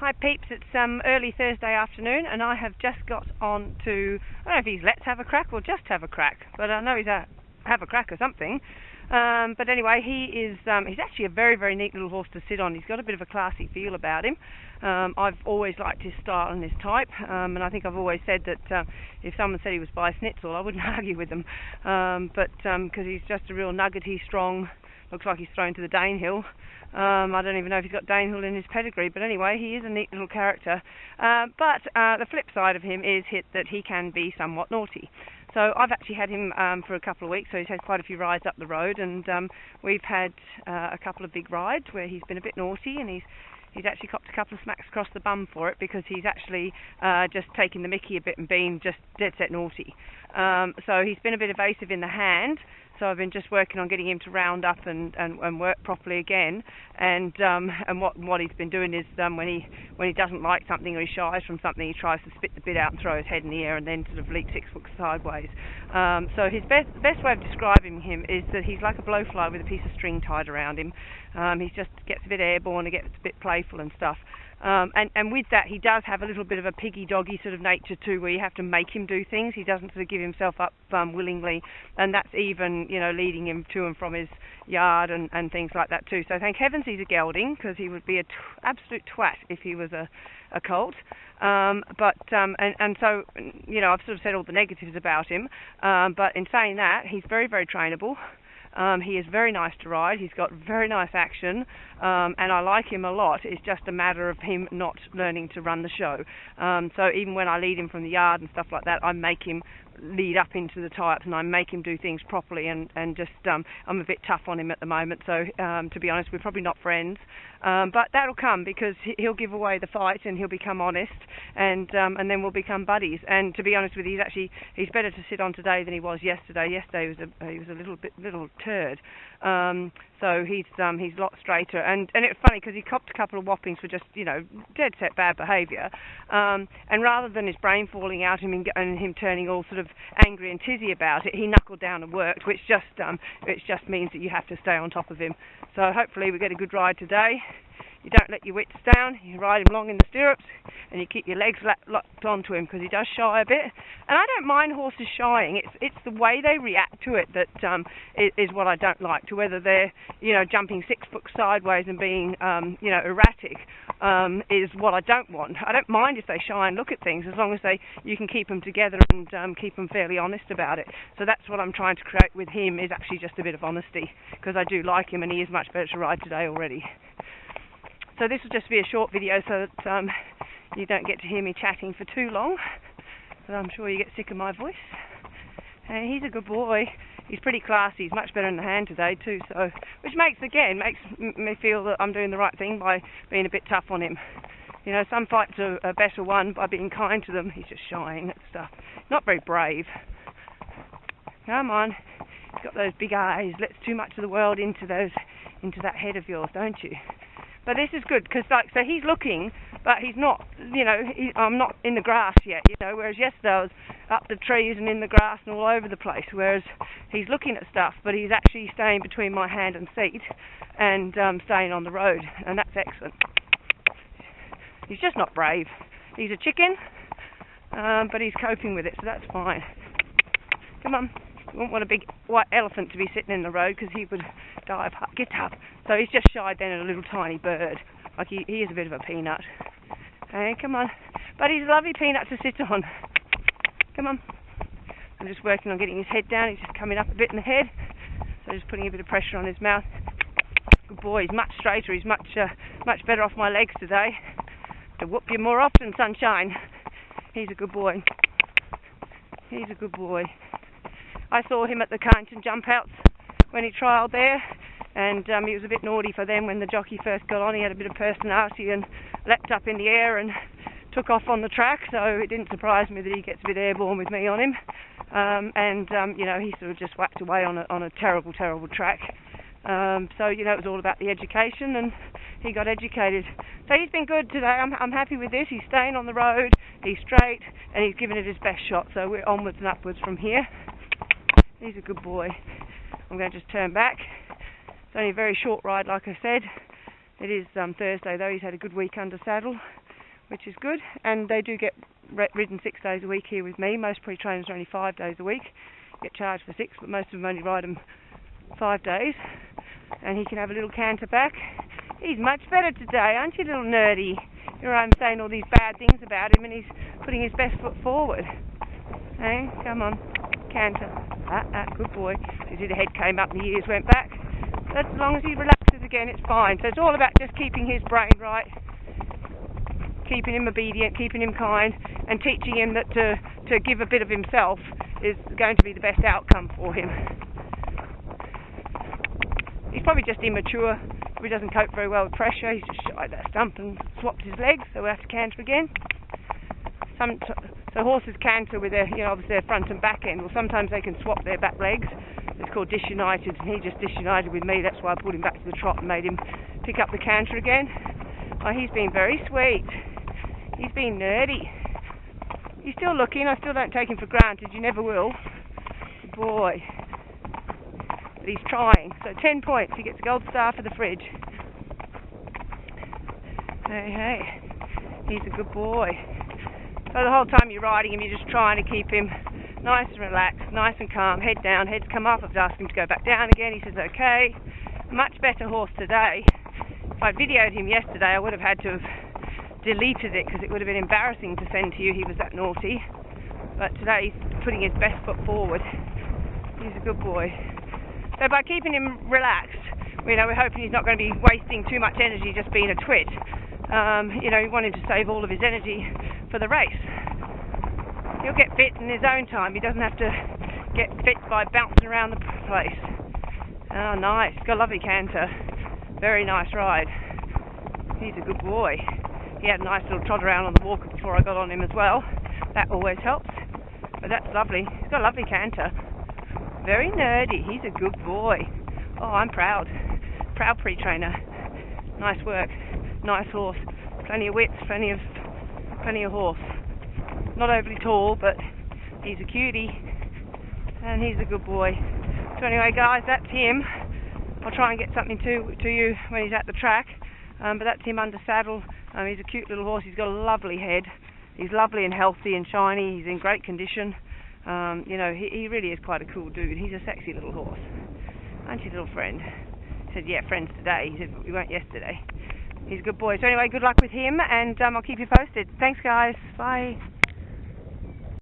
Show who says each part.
Speaker 1: Hi peeps, it's early Thursday afternoon and I have just got on to, I don't know if he's let's have a crack or just have a crack, but I know he's a have a crack or something. But anyway, he's actually a very, very neat little horse to sit on. He's got a bit of a classy feel about him. I've always liked his style and his type, and I think I've always said that if someone said he was by Schnitzel, I wouldn't argue with them. But because he's just a real nugget, he's strong, looks like he's thrown to the Danehill. I don't even know if he's got Danehill in his pedigree, but anyway, he is a neat little character. But the flip side of him is that he can be somewhat naughty. So I've actually had him for a couple of weeks, so he's had quite a few rides up the road, and we've had a couple of big rides where he's been a bit naughty, and he's actually copped a couple of smacks across the bum for it, because he's actually just taken the mickey a bit and been just dead set naughty. So he's been a bit evasive in the hand, so I've been just working on getting him to round up and work properly again. And what he's been doing is when he doesn't like something or he shies from something, he tries to spit the bit out and throw his head in the air and then sort of leap 6 foot sideways. So his best way of describing him is that he's like a blowfly with a piece of string tied around him. He just gets a bit airborne, he gets a bit playful and stuff. And with that, he does have a little bit of a piggy doggy sort of nature too, where you have to make him do things. He doesn't sort of give himself up willingly, and that's even, you know, leading him to and from his yard and things like that too. So thank heavens he's a gelding, because he would be an absolute twat if he was a colt. And so, you know, I've sort of said all the negatives about him, but in saying that, he's very, very trainable. He is very nice to ride, he's got very nice action, and I like him a lot. It's just a matter of him not learning to run the show. So even when I lead him from the yard and stuff like that, I make him lead up into the tie-ups and I make him do things properly, and just I'm a bit tough on him at the moment, so to be honest, we're probably not friends, but that'll come, because he'll give away the fight and he'll become honest, and then we'll become buddies. And to be honest with you, he's better to sit on today than he was yesterday. Yesterday he was a little turd. So he's a lot straighter, and it's funny because he copped a couple of whoppings for just, you know, dead set bad behaviour, and rather than his brain falling out and him turning all sort of angry and tizzy about it, he knuckled down and worked, which just means that you have to stay on top of him. So hopefully we get a good ride today. You don't let your wits down, you ride him long in the stirrups, and you keep your legs locked onto him, because he does shy a bit. And I don't mind horses shying, it's the way they react to it that is what I don't like, to whether they're, you know, jumping 6 foot sideways and being, you know, erratic, is what I don't want. I don't mind if they shy and look at things, as long as you can keep them together and keep them fairly honest about it. So that's what I'm trying to create with him, is actually just a bit of honesty, because I do like him and he is much better to ride today already. So this will just be a short video, so that you don't get to hear me chatting for too long, but I'm sure you get sick of my voice. And he's a good boy. He's pretty classy. He's much better in the hand today too, so which makes me feel that I'm doing the right thing by being a bit tough on him. You know, some fights are better won by being kind to them. He's just shying at stuff. Not very brave. Come on. He's got those big eyes. Lets too much of the world into that head of yours, don't you? But this is good, because so he's looking, but he's not, you know, I'm not in the grass yet, you know, whereas yesterday I was up the trees and in the grass and all over the place, whereas he's looking at stuff, but he's actually staying between my hand and seat and staying on the road, and that's excellent. He's just not brave. He's a chicken, but he's coping with it, so that's fine. Come on. You wouldn't want a big white elephant to be sitting in the road, because he would die of get up. So he's just shied then at a little tiny bird. Like he is a bit of a peanut. Hey, come on. But he's a lovely peanut to sit on. Come on. I'm just working on getting his head down. He's just coming up a bit in the head. So just putting a bit of pressure on his mouth. Good boy. He's much straighter. He's much better off my legs today. To whoop you more often, sunshine. He's a good boy. He's a good boy. I saw him at the Carrington jump outs when he trialled there, and he was a bit naughty for them when the jockey first got on. He had a bit of personality and leapt up in the air and took off on the track, so it didn't surprise me that he gets a bit airborne with me on him. You know, he sort of just whacked away on a terrible, terrible track. So, you know, it was all about the education, and he got educated. So he's been good today. I'm happy with this. He's staying on the road, he's straight, and he's giving it his best shot, so we're onwards and upwards from here. He's a good boy. I'm going to just turn back. It's only a very short ride, like I said. It is Thursday though. He's had a good week under saddle. which is good. And they do get ridden 6 days a week here with me. Most pre-trainers are only 5 days a week. Get charged for 6, but most of them only ride them 5 days. And he can have a little canter back. He's much better today, aren't you, little nerdy? Here I'm saying all these bad things about him, and he's putting his best foot forward. Hey, come on, canter. Good boy. You see the head came up and the ears went back. As long as he relaxes again, it's fine. So it's all about just keeping his brain right, keeping him obedient, keeping him kind, and teaching him that to give a bit of himself is going to be the best outcome for him. He's probably just immature. He doesn't cope very well with pressure. He's just shied that stump and swapped his legs, so we'll have to canter again. So horses canter with their, obviously their front and back end. Well, sometimes they can swap their back legs. It's called disunited, and he just disunited with me. That's why I pulled him back to the trot and made him pick up the canter again. Oh, he's been very sweet. He's been nerdy. He's still looking. I still don't take him for granted. You never will. Good boy. But he's trying. So 10 points. He gets a gold star for the fridge. Hey. He's a good boy. So the whole time you're riding him, you're just trying to keep him nice and relaxed, nice and calm. Head down, head's come up. I've asked him to go back down again. He says okay. Much better horse today. If I videoed him yesterday, I would have had to have deleted it because it would have been embarrassing to send to you. He was that naughty. But today he's putting his best foot forward. He's a good boy. So by keeping him relaxed, we're hoping he's not going to be wasting too much energy just being a twit. We want him to save all of his energy for the race. He'll get fit in his own time. He doesn't have to get fit by bouncing around the place. Oh, nice. Got a lovely canter. Very nice ride. He's a good boy. He had a nice little trot around on the walker before I got on him as well. That always helps. But that's lovely. He's got a lovely canter. Very nerdy. He's a good boy. Oh, I'm proud. Proud pre-trainer. Nice work. Nice horse. Plenty of wits. Plenty of horse. Not overly tall, but he's a cutie. And he's a good boy. So anyway, guys, that's him. I'll try and get something to you when he's at the track. But that's him under saddle. He's a cute little horse. He's got a lovely head. He's lovely and healthy and shiny. He's in great condition. He really is quite a cool dude. He's a sexy little horse. Aren't you, little friend? He said, yeah, friends today. He said, we weren't yesterday. He's a good boy. So anyway, good luck with him, and I'll keep you posted. Thanks, guys. Bye.